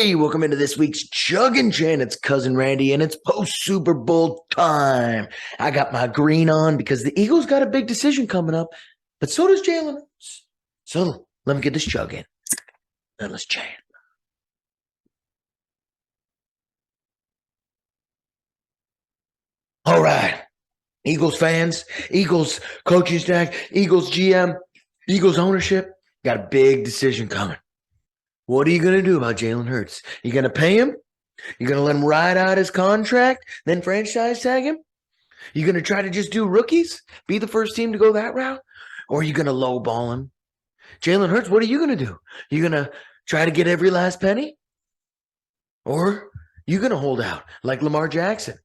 Hey, welcome into this week's Juggin' Jan. It's Cousin Randy, and it's post-Super Bowl time. I got my green on because the Eagles got a big decision coming up, but so does Jalen Hurts. So let me get this chug in, and let's chant. All right, Eagles fans, Eagles coaching staff, Eagles GM, Eagles ownership, got a big decision coming. What are you going to do about Jalen Hurts? You going to pay him? You going to let him ride out his contract, then franchise tag him? You going to try to just do rookies, be the first team to go that route? Or are you going to lowball him? Jalen Hurts, what are you going to do? You going to try to get every last penny? Or you going to hold out like Lamar Jackson?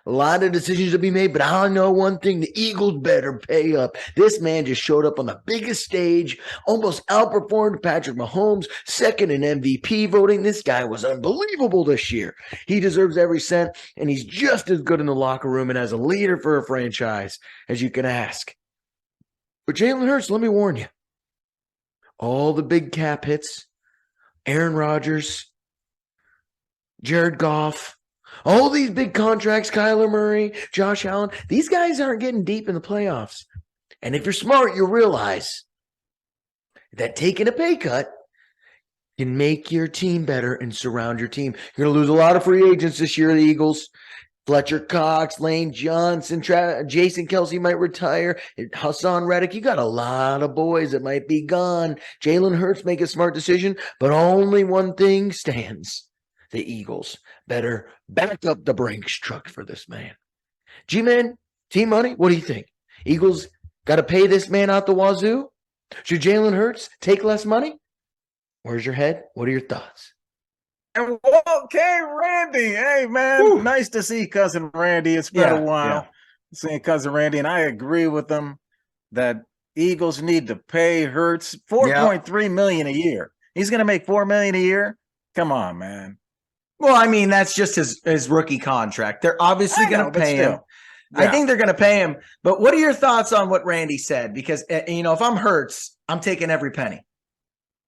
A lot of decisions to be made, but I know one thing. The Eagles better pay up. This man just showed up on the biggest stage, almost outperformed Patrick Mahomes, second in MVP voting. This guy was unbelievable this year. He deserves every cent, and he's just as good in the locker room and as a leader for a franchise as you can ask. But Jalen Hurts, let me warn you, all the big cap hits, Aaron Rodgers, Jared Goff, all these big contracts, Kyler Murray, Josh Allen, these guys aren't getting deep in the playoffs. And if you're smart, you'll realize that taking a pay cut can make your team better and surround your team. You're going to lose a lot of free agents this year, the Eagles. Fletcher Cox, Lane Johnson, Jason Kelsey might retire. Hassan Reddick, you got a lot of boys that might be gone. Jalen Hurts make a smart decision, but only one thing stands. The Eagles better back up the Brinks truck for this man. G-Man, team money, what do you think? Eagles got to pay this man out the wazoo? Should Jalen Hurts take less money? Where's your head? What are your thoughts? And okay, Randy. Hey, man, Woo. Nice to see Cousin Randy. It's been a while seeing Cousin Randy, and I agree with him that Eagles need to pay Hurts $4.3 million a year. He's going to make $4 million a year. Come on, man. Well, I mean, that's just his rookie contract. They're obviously going to pay him. Yeah. I think they're going to pay him. But what are your thoughts on what Randy said? Because, if I'm Hurts, I'm taking every penny.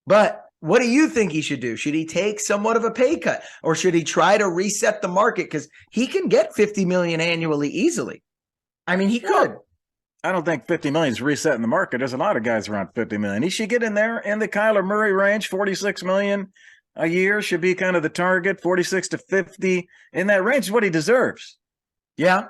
But what do you think he should do? Should he take somewhat of a pay cut? Or should he try to reset the market? Because he can get $50 million annually easily. I mean, he could. I don't think $50 million is resetting the market. There's a lot of guys around $50 million. He should get in there in the Kyler Murray range, $46 million. A year should be kind of the target, 46 to 50 in that range is what he deserves. Yeah.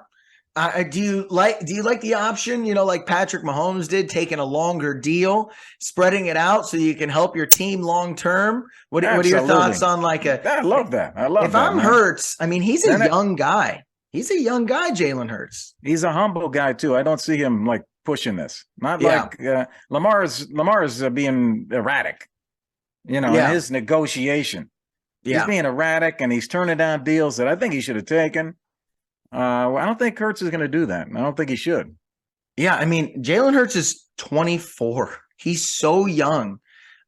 Do you like the option, like Patrick Mahomes did, taking a longer deal, spreading it out so you can help your team long term? What are your thoughts on I love that. If I'm Hurts, I mean, he's a young guy. He's a young guy, Jalen Hurts. He's a humble guy too. I don't see him like pushing this. Not like Lamar is being erratic. In his negotiation. He's being erratic, and he's turning down deals that I think he should have taken. I don't think Hurts is going to do that. I don't think he should. Yeah, I mean, Jalen Hurts is 24. He's so young.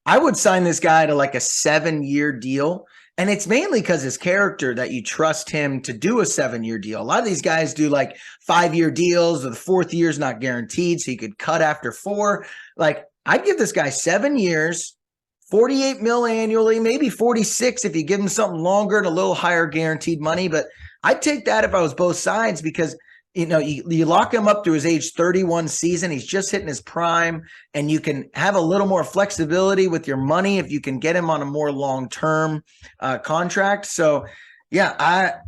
I would sign this guy to like a 7-year deal, and it's mainly because his character that you trust him to do a 7-year deal. A lot of these guys do like 5-year deals, or the 4th year is not guaranteed, so you could cut after 4. Like, I'd give this guy 7 years, $48 million annually, maybe 46 if you give him something longer and a little higher guaranteed money. But I'd take that if I was both sides because, you lock him up through his age 31 season. He's just hitting his prime, and you can have a little more flexibility with your money if you can get him on a more long-term contract. So, yeah,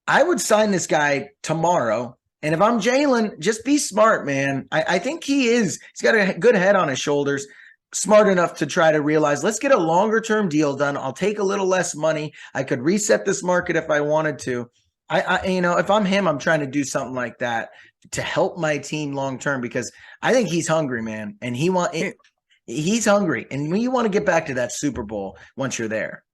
I would sign this guy tomorrow. And if I'm Jalen, just be smart, man. I think he's got a good head on his shoulders. Smart enough to try to realize, let's get a longer term deal done. I'll take a little less money. I could reset this market if I wanted to. If I'm him, I'm trying to do something like that to help my team long term because I think he's hungry, man, and he's hungry, and you want to get back to that Super Bowl once you're there.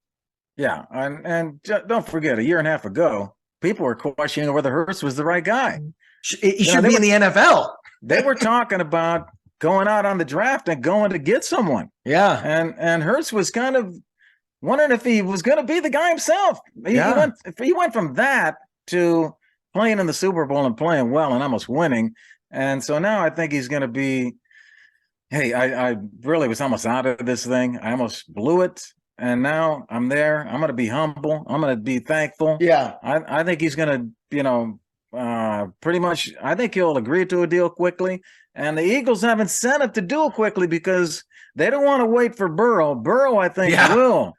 Yeah, and don't forget, a year and a half ago, people were questioning whether Hurts was the right guy. He should be in the NFL. They were talking about going out on the draft and going to get someone. Yeah. And Hurts was kind of wondering if he was going to be the guy himself. He went from that to playing in the Super Bowl and playing well and almost winning. And so now I think he's going to be, hey, I really was almost out of this thing. I almost blew it. and now I'm there. I'm going to be humble. I'm going to be thankful. Yeah. I think he's going to, pretty much, I think he'll agree to a deal quickly. And the Eagles have incentive to do it quickly because they don't want to wait for Burrow. Burrow, I think, will.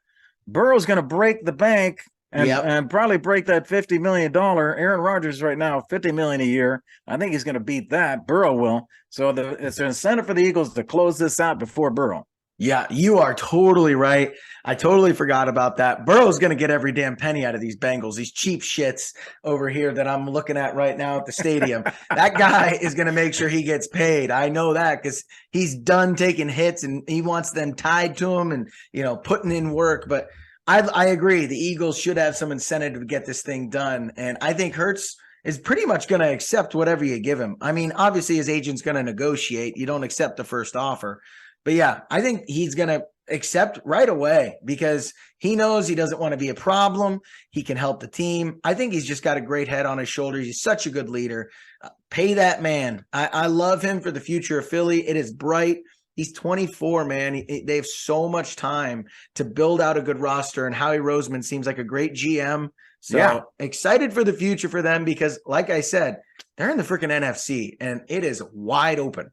Burrow's going to break the bank and probably break that $50 million. Aaron Rodgers right now, $50 million a year. I think he's going to beat that. Burrow will. So it's an incentive for the Eagles to close this out before Burrow. Yeah, you are totally right. I totally forgot about that. Burrow's going to get every damn penny out of these Bengals, these cheap shits over here that I'm looking at right now at the stadium. That guy is going to make sure he gets paid. I know that because he's done taking hits and he wants them tied to him and, putting in work. But I agree. The Eagles should have some incentive to get this thing done. And I think Hurts is pretty much going to accept whatever you give him. I mean, obviously his agent's going to negotiate. You don't accept the first offer. But yeah, I think he's going to accept right away because he knows he doesn't want to be a problem. He can help the team. I think he's just got a great head on his shoulders. He's such a good leader. Pay that man. I love him for the future of Philly. It is bright. He's 24, man. They have so much time to build out a good roster, and Howie Roseman seems like a great GM. So excited for the future for them because, like I said, they're in the freaking NFC, and it is wide open.